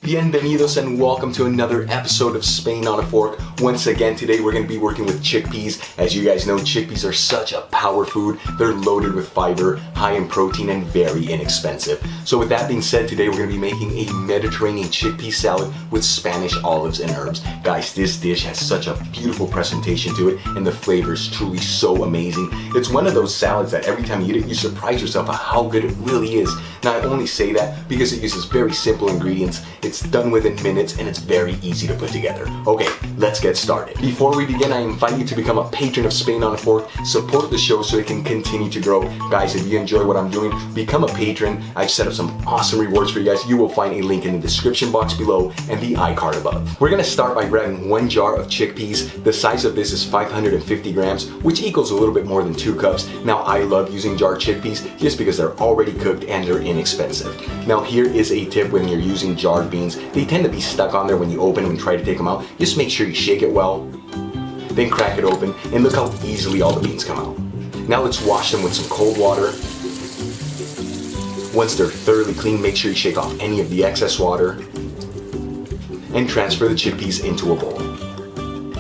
Bienvenidos and welcome to another episode of Spain on a Fork. Once again, today we're going to be working with chickpeas. As you guys know, chickpeas are such a power food. They're loaded with fiber, high in protein, and very inexpensive. So with that being said, today we're going to be making a Mediterranean chickpea salad with Spanish olives and herbs. Guys, this dish has such a beautiful presentation to it, and the flavor is truly so amazing. It's one of those salads that every time you eat it, you surprise yourself at how good it really is. Now, I only say that because it uses very simple ingredients. It's done within minutes and it's very easy to put together. Okay, let's get started. Before we begin, I invite you to become a patron of Spain on a Fork. Support the show so it can continue to grow. Guys, if you enjoy what I'm doing, become a patron. I've set up some awesome rewards for you guys. You will find a link in the description box below and the iCard above. We're gonna start by grabbing 1 jar of chickpeas. The size of this is 550 grams, which equals a little bit more than 2 cups. Now, I love using jar chickpeas just because they're already cooked and they're inexpensive. Now, here is a tip when you're using jarred beans. They tend to be stuck on there when you open them and try to take them out. Just make sure you shake it well, then crack it open, and look how easily all the beans come out. Now let's wash them with some cold water. Once they're thoroughly clean, make sure you shake off any of the excess water and transfer the chickpeas into a bowl.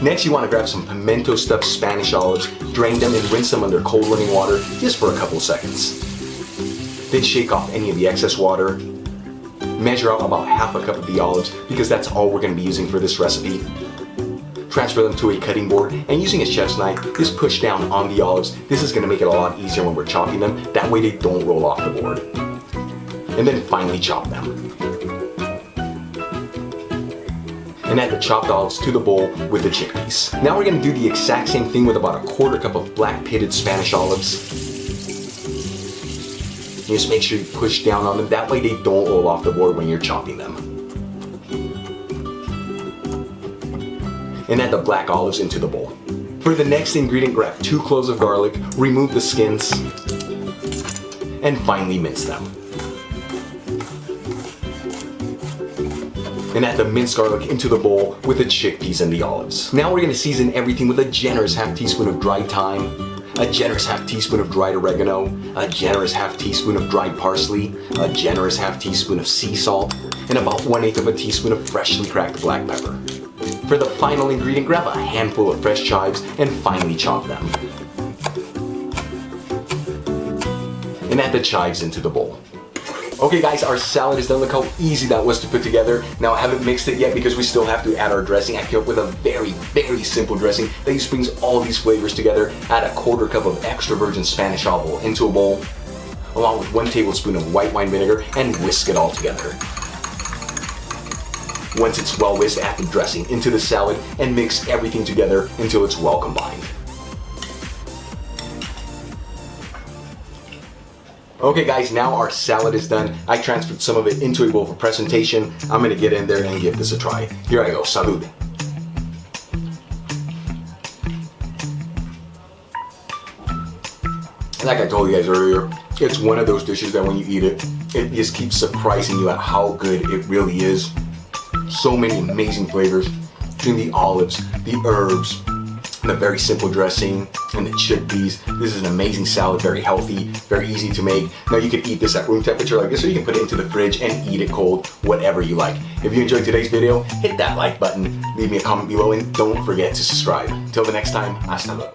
Next, you want to grab some pimento stuffed Spanish olives, drain them and rinse them under cold running water just for a couple seconds. Then shake off any of the excess water. Measure out about half a cup of the olives because that's all we're going to be using for this recipe. Transfer them to a cutting board and using a chef's knife, just push down on the olives. This is going to make it a lot easier when we're chopping them. That way they don't roll off the board. And then finally chop them. And add the chopped olives to the bowl with the chickpeas. Now we're going to do the exact same thing with about a 1/4 cup of black pitted Spanish olives. Just make sure you push down on them, that way they don't roll off the board when you're chopping them. And add the black olives into the bowl. For the next ingredient, grab 2 cloves of garlic, remove the skins, and finally mince them. And add the minced garlic into the bowl with the chickpeas and the olives. Now we're going to season everything with a generous half teaspoon of dried thyme, a generous half teaspoon of dried oregano, a generous half teaspoon of dried parsley, a generous half teaspoon of sea salt, and about 1/8 of a teaspoon of freshly cracked black pepper. For the final ingredient, grab a handful of fresh chives and finely chop them. And add the chives into the bowl. Okay guys, our salad is done. Look how easy that was to put together. Now, I haven't mixed it yet because we still have to add our dressing. I came up with a very, very simple dressing that just brings all these flavors together. Add a 1/4 cup of extra virgin Spanish olive oil into a bowl, along with 1 tablespoon of white wine vinegar, and whisk it all together. Once it's well whisked, add the dressing into the salad and mix everything together until it's well combined. Okay guys, now our salad is done. I transferred some of it into a bowl for presentation. I'm gonna get in there and give this a try. Here I go, salud. Like I told you guys earlier, it's one of those dishes that when you eat it, it just keeps surprising you at how good it really is. So many amazing flavors between the olives, the herbs, the very simple dressing, and the chickpeas. This is an amazing salad, very healthy, very easy to make. Now you can eat this at room temperature like this, or you can put it into the fridge and eat it cold, whatever you like. If you enjoyed today's video, hit that like button, leave me a comment below, and don't forget to subscribe. Till the next time, hasta luego.